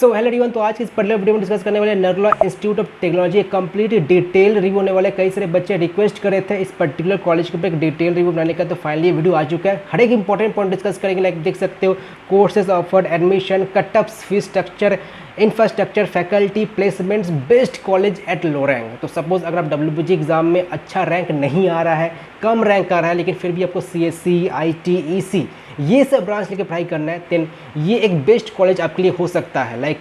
So hello everyone, तो आज की इस पर्टिकुलर वीडियो में डिस्कस करने वाले Narla institute of technology complete detail review होने वाले। कई सारे बच्चे रिक्वेस्ट कर रहे थे इस पर्टिकुलर कॉलेज के ऊपर एक डिटेल रिव्यू बनाने का, तो फाइनली वीडियो आ चुका है। हर एक इंपॉर्टेंट पॉइंट डिस्कस करेंगे। लाइक देख सकते हो, courses offered, admission, cutoffs, fees structure, infrastructure, faculty, placements, best college at low rank. तो सपोज अगर आप WBG एग्जाम में अच्छा रैंक नहीं आ रहा है, कम रैंक आ रहा है, लेकिन फिर भी आपको CSC, IT, EC ये सब ब्रांच लेके पढ़ाई करना है, देन ये एक बेस्ट कॉलेज आपके लिए हो सकता है। लाइक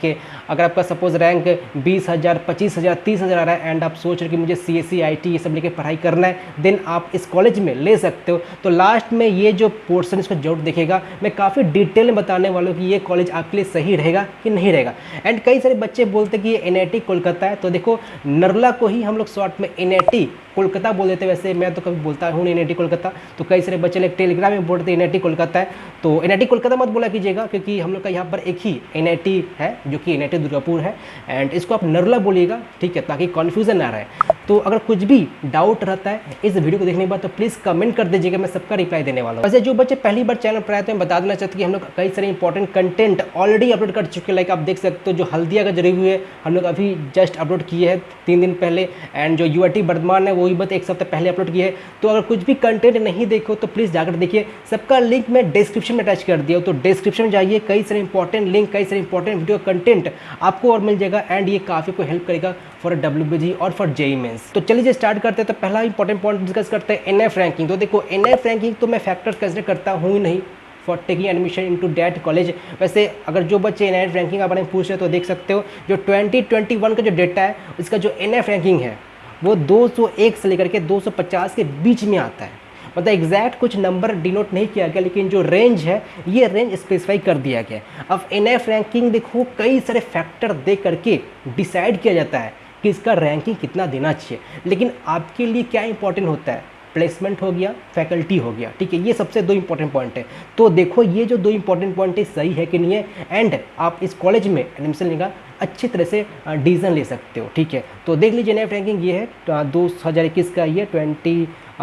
अगर आपका सपोज रैंक 20,000, 25,000, 30,000 आ रहा है एंड आप सोच रहे कि मुझे CSC, IT ये सब लेके पढ़ाई करना है, देन आप इस कॉलेज में ले सकते हो। तो लास्ट में ये जो पोर्शन इसको जरूर देखेगा, मैं काफ़ी डिटेल में बताने वाला हूँ कि ये कॉलेज आपके लिए सही रहेगा कि नहीं रहेगा। एंड कई सारे बच्चे बोलते हैं कि ये NIT कोलकाता है, तो देखो नरला को ही हम लोग शॉर्ट में NIT कोलकाता बोल देते हैं। वैसे मैं तो कभी बोलता हूँ NIT कोलकाता, तो कई सारे बच्चे लोग टेलीग्राम में बोलते हैं NIT कोलकाता है, तो NIT कोलकाता मत बोला कीजिएगा, क्योंकि हम लोग का यहाँ पर एक ही NIT है जो कि NIT दुर्गापुर है, एंड इसको आप नरला बोलिएगा, ठीक है, ताकि कन्फ्यूजन ना रहे। तो अगर कुछ भी डाउट रहता है इस वीडियो को देखने के बाद, तो प्लीज़ कमेंट कर दीजिएगा, मैं सबका रिप्लाई देने वाला हूँ। वैसे जो बच्चे पहली बार चैनल पर आए तो मैं बता देना चाहता हूँ कि हम लोग कई सारे इंपॉर्टेंट कंटेंट ऑलरेडी अपलोड कर चुके हैं। लाइक आप देख सकते हो, जो हल्दिया का जो रिव्यू है हम लोग अभी जस्ट अपलोड किए हैं 3 दिन पहले, एंड जो UIT वर्धमान है वो भी बस 1 सप्ताह पहले अपलोड किए हैं। तो अगर कुछ भी कंटेंट नहीं देखो तो प्लीज़ जाकर देखिए, सबका लिंक मैं डिस्क्रिप्शन में अटैच कर दिया, तो डिस्क्रिप्शन में जाइए, कई सारे इंपॉर्टेंट लिंक, कई सारे इंपॉर्टेंट वीडियो कंटेंट आपको और मिल जाएगा, एंड ये काफ़ी को हेल्प करेगा फॉर WBG और फॉर JEE मेंस। तो चलिए स्टार्ट करते हैं। तो पहला इंपॉर्टेंट पॉइंट डिस्कस करते हैं NF रैंकिंग। तो देखो NF रैंकिंग तो मैं फैक्टर कंसिडर करता हूँ ही नहीं for taking admission into that college. वैसे अगर जो बच्चे NF रैंकिंग के बारे में पूछ रहे हैं तो देख सकते हो, जो 2021 का जो डेटा है उसका जो NF रैंकिंग है वो 201 से लेकर के 250 के बीच में आता है। मतलब एग्जैक्ट कुछ नंबर डिनोट नहीं किया गया, लेकिन जो रेंज है ये रेंज स्पेसिफाई कर दिया गया। अब NF रैंकिंग देखो कई सारे फैक्टर देख करके डिसाइड किया जाता है कि इसका रैंकिंग कितना देना चाहिए, लेकिन आपके लिए क्या इंपॉर्टेंट होता है, प्लेसमेंट हो गया, फैकल्टी हो गया, ठीक है, ये सबसे 2 इंपॉर्टेंट पॉइंट है। तो देखो ये जो 2 इंपॉर्टेंट पॉइंट है सही है कि नहीं है, एंड आप इस कॉलेज में एडमिशन लेगा अच्छी तरह से डिसीजन ले सकते हो, ठीक है। तो देख लीजिए NF रैंकिंग ये है 2021 का, ये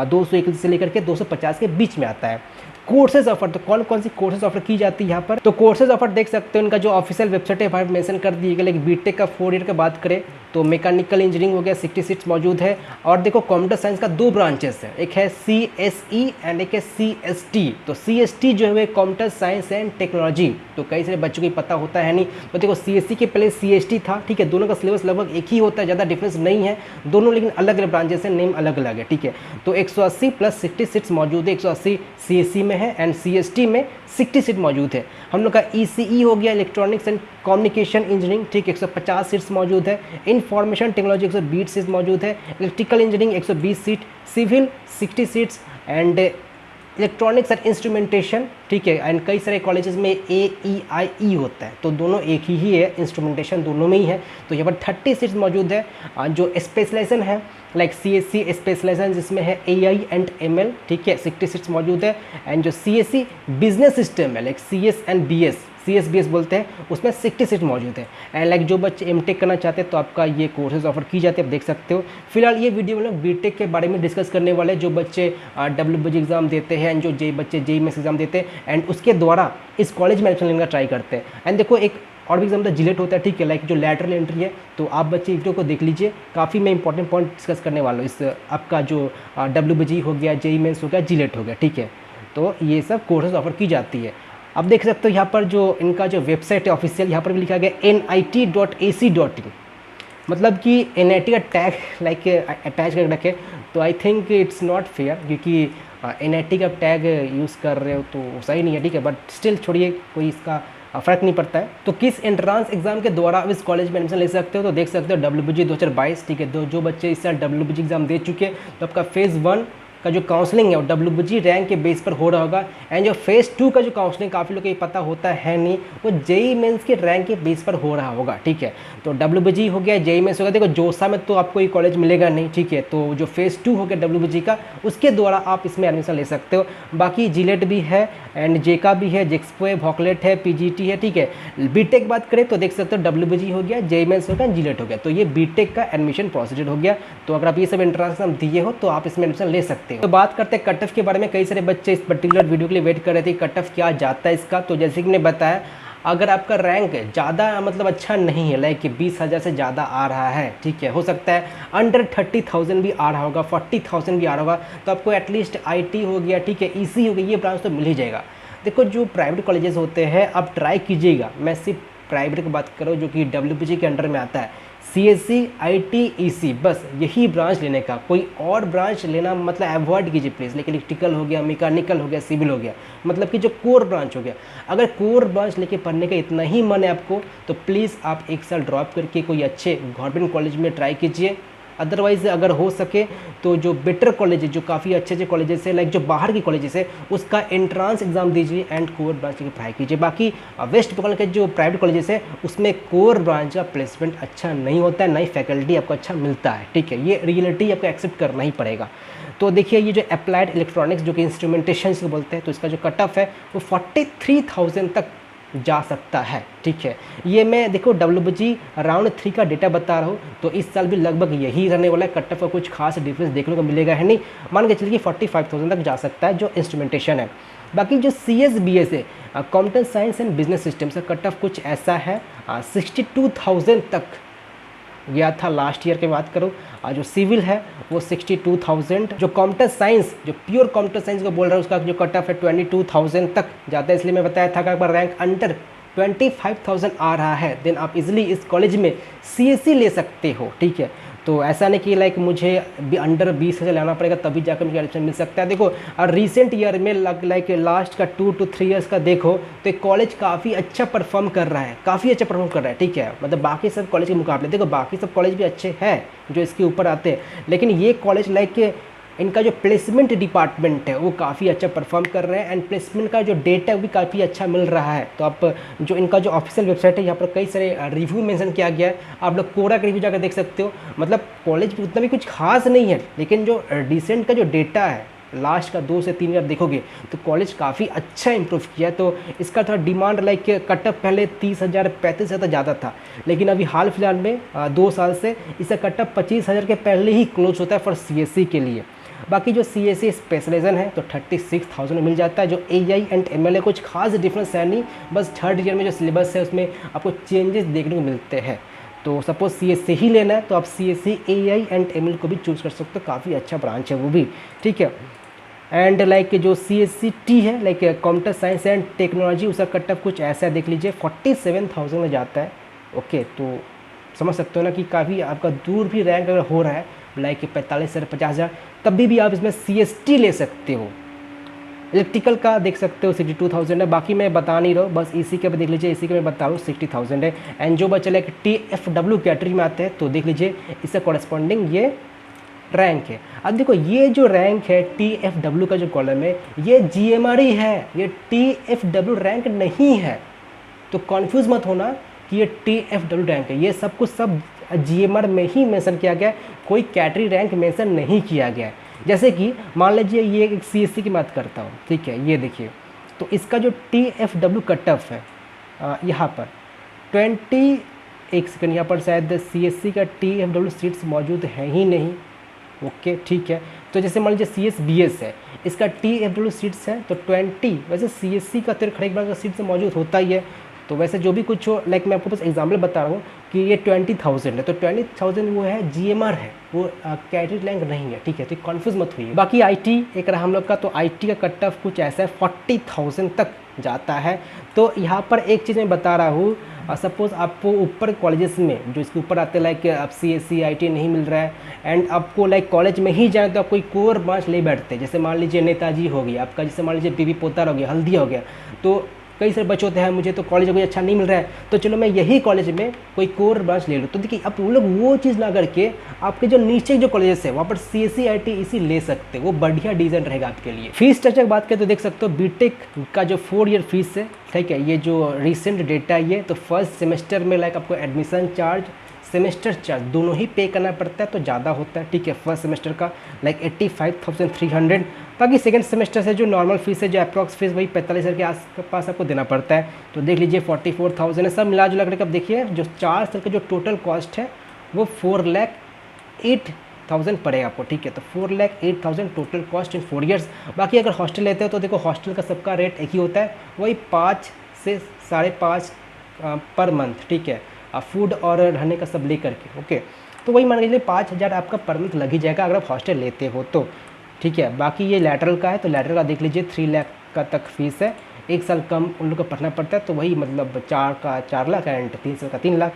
221 से लेकर के 250 के बीच में आता है। कोर्सेज ऑफर, तो कौन कौन सी कोर्सेज ऑफर की जाती है यहाँ पर, तो कोर्सेज ऑफर देख सकते हो, इनका जो ऑफिशियल वेबसाइट है वहाँ मेंशन कर दिए गए। लाइक बीटेक का 4 ईयर का बात करें तो मैकेनिकल इंजीनियरिंग हो गया, 60 सीट्स मौजूद है। और देखो कंप्यूटर साइंस का 2 ब्रांचेस है, एक है CSE एंड एक है CST। तो CST जो है कंप्यूटर साइंस एंड टेक्नोलॉजी, तो कई सारे बच्चों को पता होता है नहीं। तो देखो CSE के पहले CST था, ठीक है, दोनों का सिलेबस लगभग एक ही होता है, ज़्यादा डिफरेंस नहीं है दोनों, लेकिन अलग अलग ब्रांचेस हैं, नेम अलग अलग है, ठीक है। तो 180 + 60 सीट्स मौजूद है, 180 CSE में है एंड CST में 60 सीट मौजूद है। हम लोग का ECE हो गया, इलेक्ट्रॉनिक्स एंड कम्युनिकेशन इंजीनियरिंग, ठीक, 150 सीट्स मौजूद है। इंफॉर्मेशन टेक्नोलॉजी 120 सीट्स मौजूद है। Electrical engineering 120 seat, civil 60 seats and electronics and instrumentation, ठीक है। एंड कई सारे कॉलेजेस में AEIE होता है, तो दोनों एक ही है, इंस्ट्रूमेंटेशन दोनों में ही है। तो यहाँ पर 30 सीट्स मौजूद है। जो स्पेशलाइजेशन है लाइक CSC स्पेशलाइजेशन जिसमें है AI एंड ML, ठीक है, 60 सीट्स मौजूद है। एंड जो CSE बिजनेस सिस्टम है like CS and BS, CSBS बोलते हैं, उसमें 60 सीट मौजूद है। एंड लाइक जो बच्चे MTech करना चाहते हैं तो आपका ये कोर्सेज ऑफर की जाती है, आप देख सकते हो। फिलहाल ये वीडियो में लोग BTech के बारे में डिस्कस करने वाले, जो बच्चे WBG एग्जाम देते हैं एंड जो बच्चे JEE मेंस एग्जाम देते हैं एंड उसके द्वारा इस कॉलेज में एडमिशन लेने का ट्राई करते हैं। एंड देखो एक और भी एग्जाम था जिलेट होता है, ठीक है, लाइक जो लैटरल एंट्री है, तो आप बच्चे वीडियो को देख लीजिए, काफ़ी मैं इंपॉर्टेंट पॉइंट डिस्कस करने वाला हूँ। इस आपका जो WBG हो गया, JEE मेंस हो गया, जिलेट हो गया, ठीक है, तो ये सब कोर्सेज ऑफर की जाती है। अब देख सकते हो यहाँ पर जो इनका जो वेबसाइट है ऑफिशियल, यहाँ पर भी लिखा गया NIT.ac.in, मतलब कि NIT का टैग लाइक अटैच कर रखे। तो I think it's not fair, क्योंकि NIT का टैग यूज़ कर रहे हो तो सही नहीं है, ठीक है, बट स्टिल छोड़िए, कोई इसका फ़र्क नहीं पड़ता है। तो किस एंट्रांस एग्जाम के द्वारा आप इस कॉलेज में एडमिशन ले सकते हो, तो देख सकते हो WBG 2022, ठीक है। जो बच्चे इस साल WBG एग्जाम दे चुके हैं तो आपका फेज़ 1 का जो काउंसलिंग है वो WBG रैंक के बेस पर हो रहा होगा। एंड जो फेज़ 2 का जो काउंसलिंग काफ़ी लोगों को ये पता होता है नहीं, वो JEE मेंस के रैंक के बेस पर हो रहा होगा, ठीक है। तो WBG हो गया, JEE मेंस हो गया। देखो जोसा में तो आपको ये कॉलेज मिलेगा नहीं, ठीक है, तो जो फेज़ 2 हो गया WBG का, उसके द्वारा आप इसमें एडमिशन ले सकते हो। बाकी जिलेट भी है एंड जेका भी है, जेक्सपो है, भॉकलेट है, PGT है, ठीक है। BTech बात करें तो देख सकते हो WBG हो गया, JEE मेंस हो गया, जिलेट हो गया, तो ये BTech का एडमिशन प्रोसीजर हो गया। तो अगर आप ये सब एंट्रांस एग्जाम दिए हो तो आप इसमें एडमिशन ले सकते हो। तो बात करते हैं कट ऑफ के बारे में। कई सारे बच्चे इस पर्टिकुलर वीडियो के लिए वेट कर रहे थे, कट ऑफ क्या जाता है इसका। तो जैसे कि मैंने बताया, अगर आपका रैंक ज़्यादा मतलब अच्छा नहीं है, लाइक 20,000 से ज़्यादा आ रहा है, ठीक है, हो सकता है अंडर 30,000 भी आ रहा होगा, 40,000 भी आ रहा होगा, तो आपको एटलीस्ट IT हो गया, ठीक है, EC हो गया, ये ब्रांच तो मिल ही जाएगा। देखो जो प्राइवेट कॉलेजेस होते हैं आप ट्राई कीजिएगा, मैं सिर्फ प्राइवेट की बात करूँ जो कि WPG के अंडर में आता है, CSC IT EC, बस यही ब्रांच लेने का, कोई और ब्रांच लेना मतलब अवॉइड कीजिए प्लीज़। लेकिन इलेक्ट्रिकल हो गया, मैकेनिकल हो गया, सिविल हो गया, मतलब कि जो कोर ब्रांच हो गया, अगर कोर ब्रांच लेके पढ़ने का इतना ही मन है आपको तो प्लीज़ आप 1 साल ड्रॉप करके कोई अच्छे गवर्नमेंट कॉलेज में ट्राई कीजिए। अदरवाइज़ अगर हो सके तो जो बेटर कॉलेज है, जो काफ़ी अच्छे अच्छे कॉलेजेस है, लाइक जो बाहर की कॉलेजेस है, उसका एंट्रांस एग्जाम दीजिए एंड कोर ब्रांच की पढ़ाई कीजिए। बाकी वेस्ट बंगाल के जो प्राइवेट कॉलेजेस है उसमें कोर ब्रांच का प्लेसमेंट अच्छा नहीं होता है, नई फैकल्टी आपको अच्छा मिलता है, ठीक है, ये रियलिटी आपको एक्सेप्ट करना ही पड़ेगा। तो देखिए ये जो अप्लाइड इलेक्ट्रॉनिक्स जो कि इंस्ट्रूमेंटेशन से बोलते हैं, तो इसका जो कट ऑफ है वो 43,000 तक जा सकता है, ठीक है। ये मैं देखो WPG राउंड 3 का डेटा बता रहा हूँ, तो इस साल भी लगभग यही रहने वाला है, कट ऑफ का कुछ खास डिफरेंस देखने को मिलेगा है नहीं, मान के चलिए 45,000 तक जा सकता है जो इंस्ट्रूमेंटेशन है। बाकी जो CSBS है, computer science and business system का कट ऑफ कुछ ऐसा है, 62,000 तक गया था लास्ट ईयर की बात करूँ। जो सिविल है वो 62,000, जो कंप्यूटर साइंस, जो प्योर कंप्यूटर साइंस को बोल रहा है, उसका जो कट ऑफ है 22,000 तक जाता है। इसलिए मैं बताया था कि अगर रैंक अंडर 25,000 आ रहा है देन आप इजीली इस कॉलेज में CSC ले सकते हो, ठीक है। तो ऐसा नहीं कि लाइक मुझे भी अंडर 20,000 लाना पड़ेगा तभी जाकर मुझे एडमिशन मिल सकता है। देखो और रिसेंट ईयर में लाइक लास्ट का 2 to 3 ईयर्स का देखो तो कॉलेज काफ़ी अच्छा परफॉर्म कर रहा है, काफ़ी अच्छा परफॉर्म कर रहा है, ठीक है, मतलब बाकी सब कॉलेज के मुकाबले। देखो बाकी सब कॉलेज भी अच्छे हैं जो इसके ऊपर आते हैं, लेकिन ये कॉलेज लाइक इनका जो प्लेसमेंट डिपार्टमेंट है वो काफ़ी अच्छा परफॉर्म कर रहे हैं एंड प्लेसमेंट का जो डेटा है वो भी काफ़ी अच्छा मिल रहा है। तो आप जो इनका जो ऑफिशियल वेबसाइट है यहाँ पर कई सारे रिव्यू मेंशन किया गया है, आप लोग कोरा का रिव्यू जाकर देख सकते हो। मतलब कॉलेज उतना भी कुछ खास नहीं है, लेकिन जो रिसेंट का जो डेटा है लास्ट का 2 से 3 ईयर देखोगे तो कॉलेज काफ़ी अच्छा इंप्रूव किया है। तो इसका थोड़ा डिमांड लाइक कटअप पहले 30,000 35,000 ज़्यादा था, लेकिन अभी हाल फिलहाल में 2 साल से इसका कटअप 25,000 के पहले ही क्लोज होता है फॉर CSC के लिए। बाकी जो CSC स्पेशलाइजेशन है तो 36,000 में मिल जाता है। जो AI एंड ML कुछ खास डिफरेंस है नहीं, बस थर्ड ईयर में जो सिलेबस है उसमें आपको चेंजेस देखने को मिलते हैं। तो सपोज CSC ही लेना है तो आप CSC AI एंड ML को भी चूज़ कर सकते हो, काफ़ी अच्छा ब्रांच है वो भी, ठीक है। एंड लाइक जो CSCT है like computer science and technology, उसका कट ऑफ कुछ ऐसा देख लीजिए 47,000 में जाता है। ओके, तो समझ सकते हो ना कि काफ़ी आपका दूर भी रैंक अगर हो रहा है लाइक 45 से 50,000 तभी भी आप इसमें CST ले सकते हो। इलेक्ट्रिकल का देख सकते हो 62,000 है, बाकी मैं बता नहीं रहा हूँ, बस इसी के देख लीजिए, इसी के मैं बता रहा हूँ 60,000 है। एंड जो बचा लाइक TFW कैटेगरी में आते हैं तो देख लीजिए इससे कॉरेस्पॉन्डिंग ये रैंक है। अब देखो ये जो रैंक है TFW का जो कॉलम है ये GMRE है, ये TFW रैंक नहीं है, तो कॉन्फ्यूज़ मत होना कि ये TFW रैंक है। ये सब कुछ सब GMR में ही मेंशन किया गया है, कोई कैटेगरी रैंक मेंशन नहीं किया गया है। जैसे कि मान लीजिए ये एक CSC की बात करता हूँ, ठीक है, ये देखिए तो इसका जो TFW कट ऑफ है यहाँ पर 1 सेकंड, यहाँ पर शायद CSC का TFW सीट्स मौजूद है ही नहीं। ओके, ठीक है, तो जैसे मान लीजिए CSBS है, इसका TFW सीट्स है तो 20, वैसे CSC का तो खड़े बार का सीट्स मौजूद होता ही है। तो वैसे जो भी कुछ हो लाइक मैं आपको बस एग्जाम्पल बता रहा हूँ कि ये 20,000 है, तो 20,000 वो है GMR है, वो कैटेगरी रैंक नहीं है, ठीक है, तो कन्फ्यूज़ मत हुई। बाकी IT एक रहा हम लोग का, तो IT का कट ऑफ कुछ ऐसा है 40,000 तक जाता है। तो यहाँ पर एक चीज़ मैं बता रहा हूँ, सपोज़ आपको ऊपर कॉलेजेस में जो इसके ऊपर आते हैं लाइक अब CSC IT नहीं मिल रहा है एंड आपको लाइक कॉलेज में ही जाए तो आप कोई कोर ब्रांच ले बैठते हैं, जैसे मान लीजिए नेताजी हो गया आपका, जैसे मान लीजिए BB पोतार हो गया, हल्दिया हो गया, तो कई सारे बच्चे होते हैं मुझे तो कॉलेज कोई अच्छा नहीं मिल रहा है तो चलो मैं यही कॉलेज में कोई कोर ब्रांच ले लूँ। तो देखिए अब वो लोग वो चीज़ ना करके आपके जो नीचे जो कॉलेजेस है वहाँ पर CSC IT इसी ले सकते, वो बढ़िया डिज़ाइन रहेगा आपके लिए। फीस स्ट्रक्चर की बात करें तो देख सकते हो बीटेक का जो 4 ईयर फीस है, ठीक है, ये जो रिसेंट डेटा है ये, तो फर्स्ट सेमेस्टर में लाइक आपको एडमिशन चार्ज सेमेस्टर चार्ज दोनों ही पे करना पड़ता है तो ज़्यादा होता है, ठीक है, फर्स्ट सेमेस्टर का लाइक 85,300। बाकी सेकंड सेमेस्टर से जो नॉर्मल फीस है जो अप्रॉक्स फीस वही 45,000 के आसपास आपको देना पड़ता है। तो देख लीजिए 44,000 है, सब मिला जुला करके अब देखिए जो 4 साल का जो टोटल कॉस्ट है वो 4,08,000 पड़ेगा आपको, ठीक है, तो 4,08,000 टोटल कॉस्ट इन 4 ईयर्स। बाकी अगर हॉस्टल लेते हो तो देखो हॉस्टल का सबका रेट एक ही होता है, वही 5 से 5.5 पर मंथ, ठीक है, फूड और रहने का सब लेकर के, ओके। तो वही मान लीजिए 5,000 आपका पर मंथ लग ही जाएगा अगर आप हॉस्टल लेते हो तो, ठीक है। बाकी ये लैटरल का है तो लैटरल का देख लीजिए 3 लाख का तक फीस है, 1 साल कम उन लोग को पढ़ना पड़ता है, तो वही मतलब 4 लाख एंड 3 साल का 3 लाख।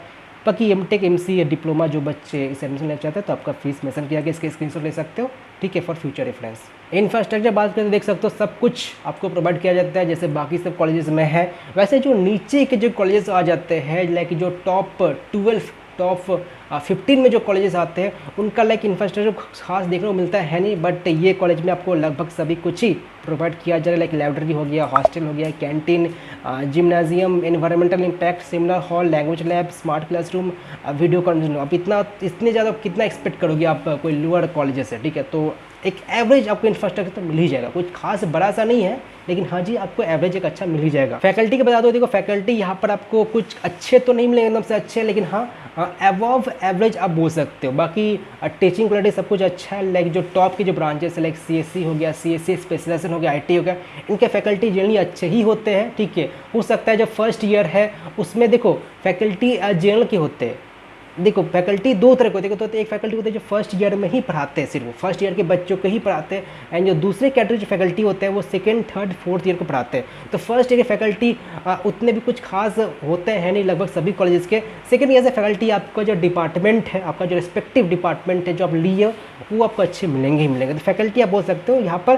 बाकी एमटेक एमसी डिप्लोमा जो बच्चे इस एडमिशन लेना चाहते हैं तो आपका फीस मेंशन किया गया, इसके स्क्रीनशॉट ले सकते हो, ठीक है, फॉर फ्यूचर रेफरेंस। इंफ्रास्ट्रक्चर बात करते देख सकते हो सब कुछ आपको प्रोवाइड किया जाता है जैसे बाकी सब कॉलेजेस में है। वैसे जो नीचे के जो कॉलेजेस आ जाते हैं लाइक जो टॉप 15 में जो कॉलेजेस आते हैं उनका लाइक इंफ्रास्ट्रक्चर खास देखने को मिलता है नहीं, बट ये कॉलेज में आपको लगभग सभी कुछ ही प्रोवाइड किया जा रहा है, लाइक लाइब्रेरी हो गया, हॉस्टल हो गया, canteen, gymnasium, environmental impact, seminar hall, language lab, smart classroom, video conferencing. अब इतने ज़्यादा कितना एक्सपेक्ट करोगे आप कोई लोअर कॉलेजेस से, ठीक है। तो एक एवरेज आपको इंफ्रास्ट्रक्चर तो मिल ही जाएगा, कुछ खास बड़ा सा नहीं है, लेकिन हाँ जी आपको एवरेज एक अच्छा मिल ही जाएगा। फैकल्टी की बता दो, देखो फैकल्टी यहाँ पर आपको कुछ अच्छे तो नहीं मिलेंगे एकदम से अच्छे, लेकिन हाँ अबव एवरेज आप बोल सकते हो। बाकी टीचिंग क्वालिटी सब कुछ अच्छा है, लाइक जो टॉप के जो ब्रांचेस है लाइक CSC हो गया, CSC स्पेशलाइजेशन हो गया, IT हो गया, इनके फैकल्टी जनरली अच्छे ही होते हैं, ठीक है। हो सकता है जो फर्स्ट ईयर है उसमें देखो फैकल्टी जनरल के होते हैं, देखो फैकल्टी दो तरह के होते हैं, तो एक फैकल्टी होते हैं जो फर्स्ट ईयर में ही पढ़ाते हैं, सिर्फ फर्स्ट ईयर के बच्चों को ही पढ़ाते हैं, एंड जो दूसरे कैटेगरी जो फैकल्टी होते हैं वो सेकंड, थर्ड, फोर्थ ईयर को पढ़ाते हैं। तो फर्स्ट ईयर के फैकल्टी उतने भी कुछ खास होते हैं नहीं लगभग सभी कॉलेजेस के। सेकंड ईयर से फैकल्टी आपका जो डिपार्टमेंट है, आपका जो रिस्पेक्टिव डिपार्टमेंट है जो आप लिए वो आपको अच्छे मिलेंगे ही मिलेंगे। तो फैकल्टी आप बोल सकते हो यहाँ पर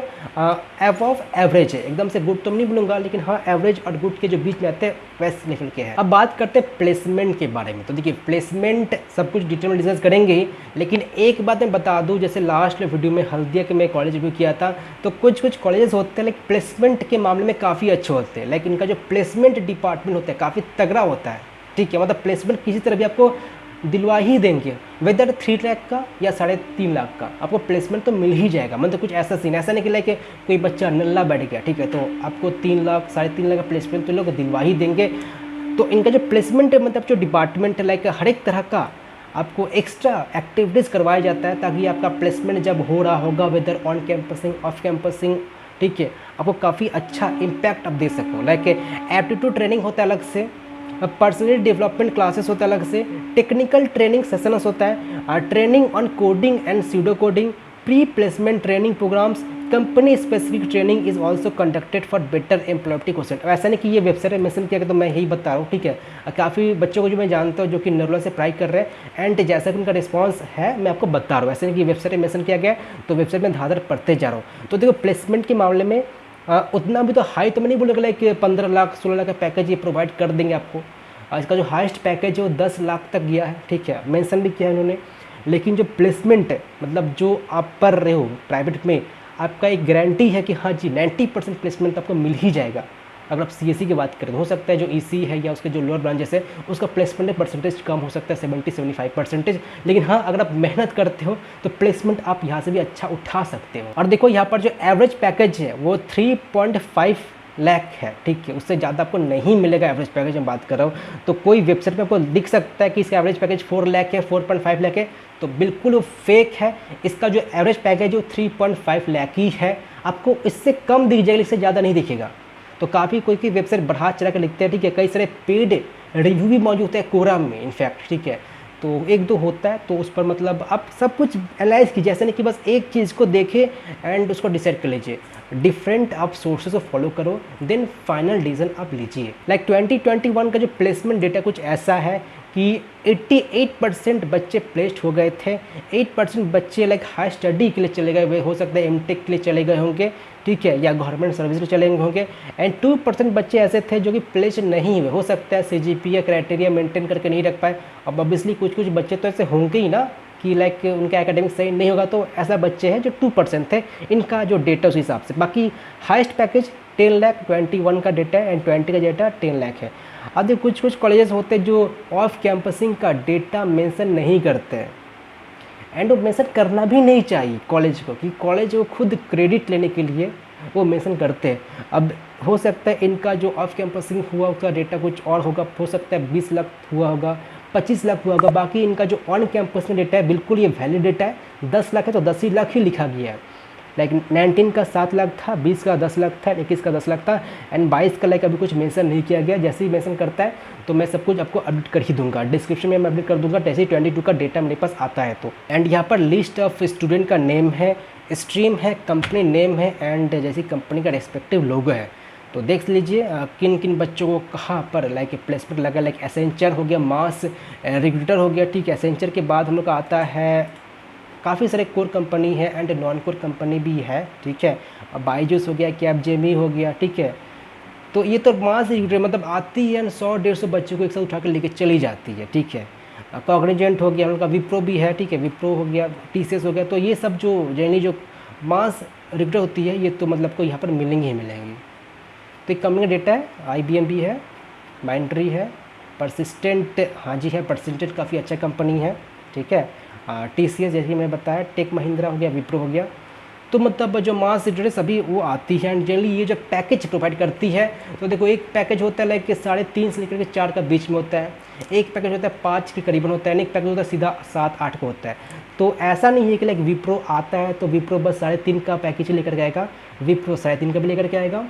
अबव एवरेज है, एकदम से गुड तो नहीं बोलूँगा, लेकिन हाँ एवरेज और गुड के जो बीच में आते हैं वैसे लेवल के हैं। अब बात करते हैं प्लेसमेंट के बारे में। तो देखिए प्लेसमेंट सब कुछ डिटेल में डिस्कस करेंगे ही, लेकिन एक बात मैं बता दूं, जैसे लास्ट वीडियो में हल्दिया के मैं कॉलेज रिव्यू किया था, तो कुछ कॉलेजेस होते हैं लाइक प्लेसमेंट के मामले में काफ़ी अच्छे होते हैं, लाइक इनका जो प्लेसमेंट डिपार्टमेंट होता है काफ़ी तगड़ा होता है, ठीक है। मतलब प्लेसमेंट किसी तरह भी आपको दिलवा ही देंगे, वेदर 3 लाख का या 3.5 लाख का आपको प्लेसमेंट तो मिल ही जाएगा। मतलब कुछ ऐसा सीन ऐसा नहीं कि लाइक कोई बच्चा नल्ला बैठ गया, ठीक है, तो आपको 3 लाख 3.5 लाख का प्लेसमेंट तो लोग दिलवा ही देंगे। तो इनका जो प्लेसमेंट है मतलब जो डिपार्टमेंट है लाइक हर एक तरह का आपको एक्स्ट्रा एक्टिविटीज़ करवाया जाता है ताकि आपका प्लेसमेंट जब हो रहा होगा वेदर ऑन कैंपसिंग ऑफ कैंपसिंग, ठीक है, आपको काफ़ी अच्छा इम्पैक्ट आप दे सको। लाइक एप्टीट्यूड ट्रेनिंग होता है अलग से, पर्सनल डेवलपमेंट क्लासेस होता है अलग से, टेक्निकल ट्रेनिंग सेशंस होता है, training on coding and pseudo coding, pre placement training programmes, company specific training is also conducted for better employability question. ऐसा नहीं कि ये वेबसाइट में मेंशन किया गया तो मैं यही बता रहा हूँ, ठीक है। काफ़ी बच्चों को जो मैं जानता हूँ जो कि नरोला से पढ़ाई कर रहे हैं एंड जैसा कि उनका रिस्पांस है मैं आपको बता रहा हूँ, ऐसे नहीं कि वेबसाइट में मेंशन किया गया तो वेबसाइट में धाधर पढ़ते जा रहा हूँ। तो देखो प्लेसमेंट के मामले में उतना भी तो हाई तो मैं नहीं बोलूँगा लाइक 15 लाख 16 लाख का पैकेज ये प्रोवाइड कर देंगे आपको। इसका जो हाईएस्ट पैकेज है वो 10 लाख तक गया है, ठीक है, मेंशन भी किया है उन्होंने। लेकिन जो प्लेसमेंट है मतलब जो आप पढ़ रहे हो प्राइवेट में, आपका एक गारंटी है कि हाँ जी 90% प्लेसमेंट आपको मिल ही जाएगा। अगर आप CSE की बात करें तो हो सकता है जो EC है या उसके जो लोअर ब्रांचेस है उसका प्लेसमेंट परसेंटेज कम हो सकता है 70-75%, लेकिन हाँ अगर आप मेहनत करते हो तो प्लेसमेंट आप यहाँ से भी अच्छा उठा सकते हो। और देखो यहाँ पर जो एवरेज पैकेज है वो 3.5 लाख है, ठीक है, उससे ज़्यादा आपको नहीं मिलेगा एवरेज पैकेज में बात कर रहा हूँ। तो कोई वेबसाइट पे आपको दिख सकता है कि इसका एवरेज पैकेज 4 लाख है 4.5 लाख है, तो बिल्कुल वो फेक है। इसका जो एवरेज पैकेज है वो 3.5 लाख ही है, आपको इससे कम दिख जाएगा, इससे ज़्यादा नहीं दिखेगा। तो काफ़ी कोई वेबसाइट बढ़ा चढ़ा कर लिखते हैं, ठीक है, कई सारे पेड रिव्यू भी मौजूद होते हैं कोरा में इनफैक्ट, ठीक है, तो 1-2 होता है तो उस पर मतलब आप सब कुछ एनालाइज कीजिए, ऐसा नहीं कि बस एक चीज़ को देखें एंड उसको डिसाइड कर लीजिए। डिफरेंट आप सोर्सेज को फॉलो करो देन फाइनल डिसीजन आप लीजिए। लाइक 2021 का जो प्लेसमेंट डेटा कुछ ऐसा है कि 88% बच्चे प्लेस्ड हो गए थे, 8% बच्चे लाइक हाई स्टडी के लिए चले गए हुए, हो सकता है एमटेक के लिए चले गए होंगे, ठीक है, या गवर्नमेंट सर्विस के चले होंगे, एंड 2% बच्चे ऐसे थे जो कि प्लेस्ड नहीं हुए, हो सकता है CGPA क्राइटेरिया मेंटेन करके नहीं रख पाए। अब ऑब्वियसली कुछ बच्चे तो ऐसे होंगे ही ना कि लाइक उनका एकेडमिक सही नहीं होगा, तो ऐसा बच्चे हैं जो 2% थे, इनका जो डेटा उस हिसाब से। बाकी हाईएस्ट पैकेज 10 लाख 21 का डेटा है एंड 20 का डेटा 10 लाख है। अब देखो कुछ कॉलेजेस होते हैं जो ऑफ कैंपसिंग का डेटा मेंशन नहीं करते हैं, एंड वो मेंशन करना भी नहीं चाहिए कॉलेज को, कि कॉलेज को खुद क्रेडिट लेने के लिए वो मेंशन करते हैं। अब हो सकता है इनका जो ऑफ कैंपसिंग हुआ उसका डेटा कुछ और होगा, हो सकता है 20 लाख हुआ होगा, 25 लाख हुआ होगा, बाकी इनका जो ऑन कैंपस में डेटा है बिल्कुल ये वैलिड डेटा है, 10 लाख है तो 10 ही लाख ही लिखा गया है। लाइक 19 का 7 लाख था, 20 का 10 लाख था, 21 का 10 लाख था एंड 22 का लाइक अभी कुछ मेंशन नहीं किया गया। जैसे ही मेंशन करता है तो मैं सब कुछ आपको अपडेट कर ही दूंगा, डिस्क्रिप्शन में मैं अपडेट कर दूंगा जैसे ही 22 का डेटा मेरे पास आता है तो। एंड यहाँ पर लिस्ट ऑफ स्टूडेंट का नेम है, स्ट्रीम है, कंपनी नेम है एंड जैसी कंपनी का रेस्पेक्टिव लोगो है। तो देख लीजिए किन किन बच्चों को कहाँ पर लाइक प्लेसमेंट लगा। लाइक एसेंचर हो गया, मास रिक्रूटर हो गया, ठीक है। एसेंचर के बाद हम लोग का आता है काफ़ी सारे कोर कंपनी है एंड नॉन कोर कंपनी भी है, ठीक है। बाईजूस हो गया, कैपजेमी हो गया, ठीक है। तो ये तो मास रिक्रूटर मतलब आती है 100-150 बच्चों को एक साथ उठा कर लेके चली जाती है, ठीक है। कॉग्निजेंट हो गया, उनका विप्रो भी है, ठीक है। विप्रो हो गया, टीसीएस हो गया। तो ये सब जो जैनी जो मास रिक्रूटर होती है ये तो मतलब को यहाँ पर मिलेंगी ही मिलेंगी। तो एक कंपनी का डेटा है, IBM भी है, माइंट्री है, परसिस्टेंट, हाँ जी है, परसिस्टेंट काफ़ी अच्छा कंपनी है, ठीक है। TCS जैसे कि मैं बताया, टेक महिंद्रा हो गया, विप्रो हो गया। तो मतलब जो मास रिक्रूटर सभी वो आती है एंड जनरली ये जो पैकेज प्रोवाइड करती है तो देखो एक पैकेज होता है लाइक 3.5 से लेकर के 4 का बीच में होता है, एक पैकेज होता है 5 के करीबन होता है, एक पैकेज होता है सीधा 7-8 का होता है। तो ऐसा नहीं है कि लाइक विप्रो आता है तो विप्रो बस 3.5 का पैकेज लेकर के आएगा, विप्रो 3.5 का भी लेकर के आएगा,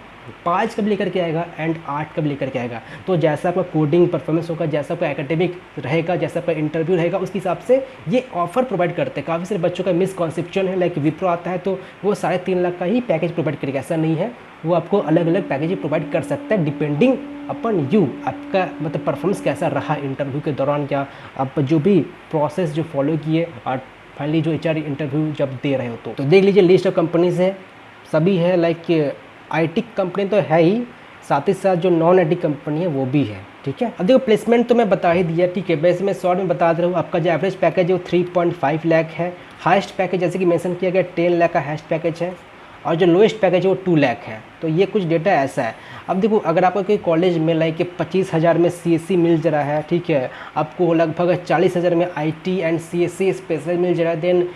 5 का भी लेकर के आएगा एंड 8 का भी लेकर के आएगा। तो जैसा आपका कोडिंग परफॉर्मेंस होगा, जैसा आपका एकेडमिक रहेगा, जैसा आपका इंटरव्यू रहेगा, उसके हिसाब से ये ऑफर प्रोवाइड करते हैं। काफ़ी सारे बच्चों का मिसकॉन्सेप्शन है लाइक विप्रो आता है तो वो 3.5 लाख का ही पैकेज प्रोवाइड करेगा, ऐसा नहीं है। वो आपको अलग अलग पैकेज प्रोवाइड कर सकता है डिपेंडिंग अपन यू, आपका मतलब परफॉर्मेंस कैसा रहा इंटरव्यू के दौरान, क्या आप जो भी प्रोसेस जो फॉलो किए और फाइनली जो HR इंटरव्यू जब दे रहे हो। तो देख लीजिए लिस्ट ऑफ कंपनीज है, सभी है लाइक IT कंपनी तो है ही, साथ ही साथ जो नॉन IT कंपनी है वो भी है, ठीक है। अब देखो प्लेसमेंट तो मैं बता ही दिया, ठीक है। वैसे मैं शॉर्ट में बता दे रहा हूँ, आपका जो एवरेज पैकेज है वो 3.5 लाख है, हाईएस्ट पैकेज जैसे कि मेंशन किया गया 10 लाख का हाईएस्ट पैकेज है और जो लोएस्ट पैकेज है वो 2 लाख है। तो ये कुछ डेटा ऐसा है। अब देखो अगर आपको कोई कॉलेज में लाइक 25,000 में CSC मिल जा रहा है, ठीक है, आपको लगभग 40,000 में IT एंड CSC स्पेशल मिल जा रहा है, देन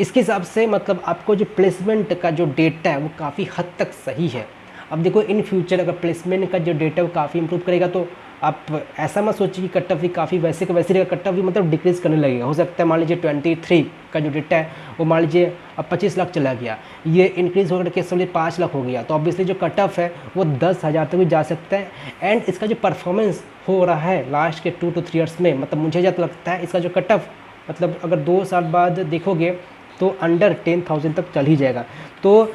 इसके हिसाब से मतलब आपको जो प्लेसमेंट का जो डेटा है वो काफ़ी हद तक सही है। अब देखो इन फ्यूचर अगर प्लेसमेंट का जो डेटा है वो काफ़ी इंप्रूव करेगा तो आप ऐसा मत सोचिए कि कट ऑफ भी काफ़ी वैसे का वैसे रहेगा, कट ऑफ भी मतलब डिक्रीज़ करने लगेगा। हो सकता है मान लीजिए 23 का जो डेटा है वो मान लीजिए अब 25 लाख चला गया, ये इंक्रीज़ होकर के समझिए 5 लाख हो गया, तो ऑब्वियसली जो कट ऑफ है वो 10,000 तक भी जा सकता है। एंड इसका जो परफॉर्मेंस हो रहा है लास्ट के 2 to 3 ईयर्स में, मतलब मुझे जब लगता है इसका जो कट ऑफ मतलब अगर 2 साल बाद देखोगे तो अंडर 10,000 तक चल ही जाएगा। तो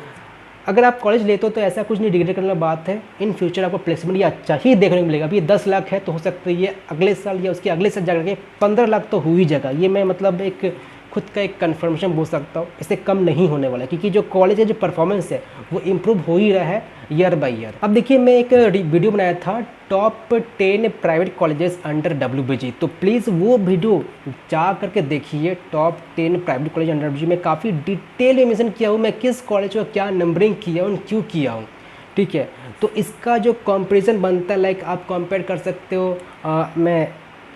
अगर आप कॉलेज लेते हो तो ऐसा कुछ नहीं डिग्रेड करने वाली बात है, इन फ्यूचर आपको प्लेसमेंट ये अच्छा ही देखने को मिलेगा। अभी 10 लाख है तो हो सकता है ये अगले साल या उसके अगले साल जाकर के 15 लाख तो हो ही जाएगा। ये मैं मतलब एक खुद का एक कन्फर्मेशन बोल सकता हूँ, इससे कम नहीं होने वाला क्योंकि जो कॉलेज है जो परफॉर्मेंस है वो इम्प्रूव हो ही रहा है ईयर बाय ईयर। अब देखिए मैं एक वीडियो बनाया था top 10 private colleges under WBG, तो प्लीज़ वो वीडियो जा करके देखिए। Top 10 private college under WBG में काफ़ी डिटेल में मेंशन किया हूँ मैं किस कॉलेज को क्या नंबरिंग किया हूँ, क्यों किया हूँ, ठीक है। तो इसका जो कंपेरिजन बनता है लाइक आप कंपेयर कर सकते हो, मैं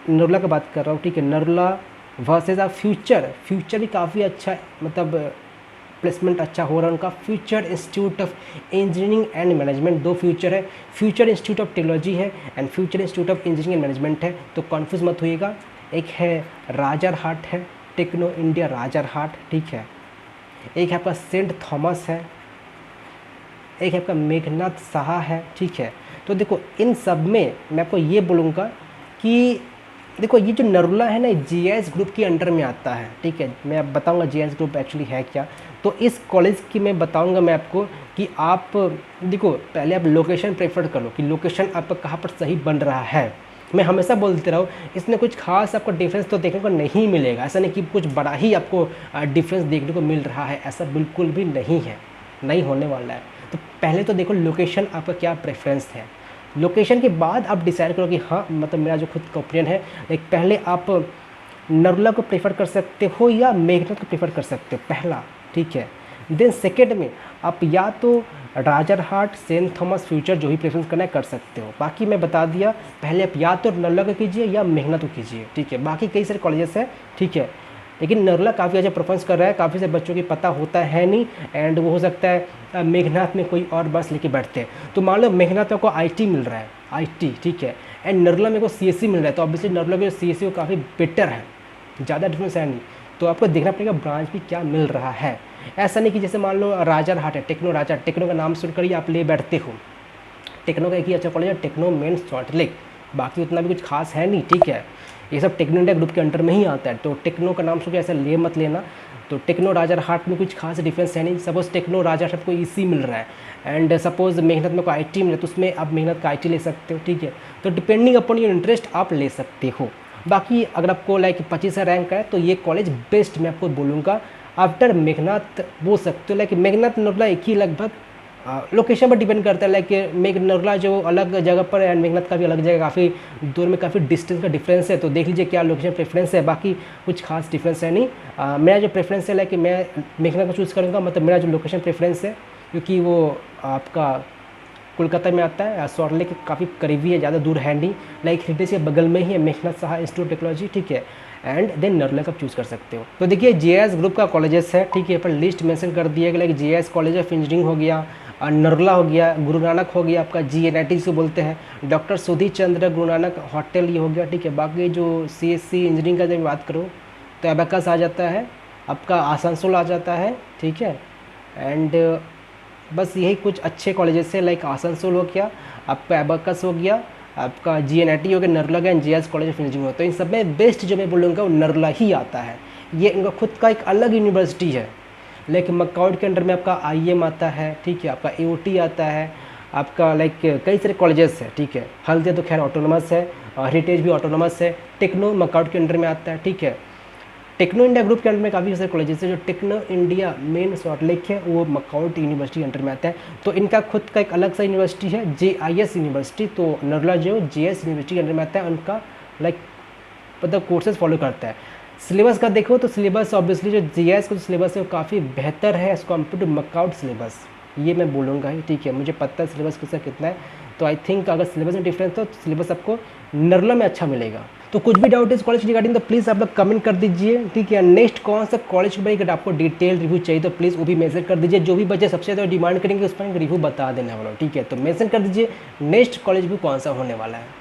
नरुला का बात कर रहा हूँ, ठीक है। नरुला वर्सेस आप फ्यूचर भी काफ़ी अच्छा मतलब प्लेसमेंट अच्छा हो रहा है उनका। Future institute of engineering and management, 2 future है, फ्यूचर इंस्टीट्यूट ऑफ टेक्नोलॉजी है and future institute of engineering and management है, तो कन्फ्यूज मत होइएगा। एक है राजरहाट है, टेक्नो इंडिया राजरहाट, ठीक है। एक है आपका सेंट थॉमस है, एक है आपका मेघनाथ साहा है, ठीक है। तो देखो इन सब में मैं आपको ये बोलूँगा कि देखो ये जो नरुला है ना GIS ग्रुप के अंडर में आता है, ठीक है। मैं अब बताऊंगा GIS ग्रुप एक्चुअली है क्या। तो इस कॉलेज की मैं बताऊंगा मैं आपको कि आप देखो पहले आप लोकेशन प्रेफर कर लो कि लोकेशन आपका कहाँ पर सही बन रहा है। मैं हमेशा बोलते रहो इसमें कुछ खास आपको डिफरेंस तो देखने को नहीं मिलेगा, ऐसा नहीं कि कुछ बड़ा ही आपको डिफरेंस देखने को मिल रहा है, ऐसा बिल्कुल भी नहीं है, नहीं होने वाला है। तो पहले तो देखो लोकेशन आपका क्या प्रेफरेंस है, लोकेशन के बाद आप डिसाइड करो कि हाँ मतलब मेरा जो खुद का ओपिनियन है, लाइक पहले आप नरुला को प्रेफर कर सकते हो या मेघनाथ को प्रेफर कर सकते हो पहला, ठीक है। देन सेकेंड में आप या तो राजरहाट, सेंट थॉमस, फ्यूचर जो भी प्रेफरेंस करना है कर सकते हो। बाकी मैं बता दिया पहले आप या तो नरुला को कीजिए या मेघनाथ को कीजिए, ठीक है। बाकी कई सारे कॉलेजेस हैं, ठीक है, लेकिन नरुला काफ़ी अच्छा परफॉर्मेंस कर रहा है, काफ़ी सारे बच्चों की पता होता है नहीं एंड वो हो सकता है मेघनाथ में कोई और बस लेके बैठते हैं। तो मान लो मेघनाथ को IT मिल रहा है, IT, ठीक है, एंड नरुला में को CSC मिल रहा है, तो ऑब्वियसली नरुला के CSC को काफ़ी बेटर है, ज़्यादा डिफरेंस है नहीं। तो आपको देखना पड़ेगा ब्रांच भी क्या मिल रहा है। ऐसा नहीं कि जैसे मान लो राजारहाट है, टेक्नो राजा, टेक्नो का नाम सुनकर ही आप ले बैठते हो। टेक्नो का एक ही अच्छा कॉलेज है, टेक्नो मेंस सॉल्ट लेक, बाकी उतना भी कुछ खास है नहीं, ठीक है। ये सब टेक्नो इंडिया ग्रुप के अंडर में ही आता है, तो टेक्नो का नाम सुन के ऐसा ले मत लेना। तो टेक्नो राजारहाट में कुछ खास डिफरेंस है नहीं। सपोज टेक्नो राजारहाट को ईसी मिल रहा है एंड सपोज मेहनत में को आईटी मिले तो उसमें आप मेहनत का आईटी ले सकते हो, ठीक है। तो डिपेंडिंग अपॉन योर इंटरेस्ट आप ले सकते हो। बाकी अगर आपको लाइक 25 से रैंक है तो ये कॉलेज बेस्ट मैं आपको बोलूँगा आफ्टर मेघनाथ बोल सकते हो। लाइक मेघनाथ नर्मदा एक ही लगभग लोकेशन पर डिपेंड करता है। लाइक मेघ नर्मदा जो अलग जगह पर है एंड मेघनाथ का भी अलग जगह, काफ़ी दूर में काफ़ी डिस्टेंस का डिफरेंस है। तो देख लीजिए क्या लोकेशन प्रेफरेंस है, बाकी कुछ खास डिफरेंस है नहीं। मेरा जो प्रेफरेंस है लाइक मैं मेघनाथ को चूज़ करूँगा, मतलब मेरा जो लोकेशन प्रेफरेंस है क्योंकि वो आपका कोलकाता में आता है, सॉल्ट लेक काफ़ी करीबी है, ज़्यादा दूर है नहीं। लाइक हेरिटेज के बगल में ही है Meghnath Saha institute of technology, ठीक है। एंड देन नर्मदा का चूज़ कर सकते हो। तो देखिए जेएस ग्रुप का कॉलेजेस है, ठीक है। पर लिस्ट मेंशन कर दिया गया, like JS college of engineering हो गया, नर्मदा हो गया, गुरु नानक हो गया, आपका जीएनआईटी से बोलते हैं, डॉक्टर सुधीर चंद्र गुरु नानक होटल ये हो गया, ठीक है। बाकी जो सीएससी इंजीनियरिंग का जब बात करूँ तो एबेकस आ जाता है, आपका आसनसोल आ जाता है, ठीक है। एंड बस यही कुछ अच्छे कॉलेजेस है, लाइक आसनसोल हो गया, आपका एबेकस हो गया, आपका जीएनआईटी हो गया, नर्मदा का and JS college of engineering हो। तो इन सब में बेस्ट जो मैं बोलूँगा वो नर्मदा ही आता है। ये इनका खुद का एक अलग यूनिवर्सिटी है। लाइक मकाउड के अंडर में आपका आईएम आता है, ठीक है, आपका एओटी आता है, आपका लाइक कई सारे कॉलेजेस है, ठीक है। हल्दिया तो खैर ऑटोनोमस है, हेरिटेज भी ऑटोनोमस है, टेक्नो मकाउड के अंडर में आता है, ठीक है। टेक्नो इंडिया ग्रुप के अंडर में काफ़ी सारे कॉलेजेस है। जो Techno India main Salt Lake है वो मकाउड यूनिवर्सिटी के अंडर में आता है। तो इनका खुद का एक अलग सा यूनिवर्सिटी है जेआईएस यूनिवर्सिटी। तो नर्मदा जो जेएस यूनिवर्सिटी के अंडर में आता है, उनका लाइक मतलब कोर्सेज फॉलो करता है। सिलेबस का देखो तो सिलेबस ऑब्वियसली जो जीएस का सिलेबस है वो काफ़ी बेहतर है एज़ कम्पेयर टू मकाउड सिलेबस, ये मैं बोलूँगा ही, ठीक है। मुझे पता है सिलेबस किसका कितना है, तो आई थिंक अगर सिलेबस में डिफरेंस हो तो सिलेबस आपको नर्मदा में अच्छा मिलेगा। तो कुछ भी डाउट है इस कॉलेज रिगार्डिंग तो प्लीज़ आप लोग कमेंट कर दीजिए, ठीक है। नेक्स्ट कौन सा कॉलेज के बारे में अगर आपको डिटेल रिव्यू चाहिए तो प्लीज़ वो भी मेंशन कर दीजिए। जो भी बच्चे सबसे ज़्यादा डिमांड करेंगे उस पर रिव्यू बता देने वाला, ठीक है। तो मेंशन कर दीजिए नेक्स्ट कॉलेज भी कौन सा होने वाला है।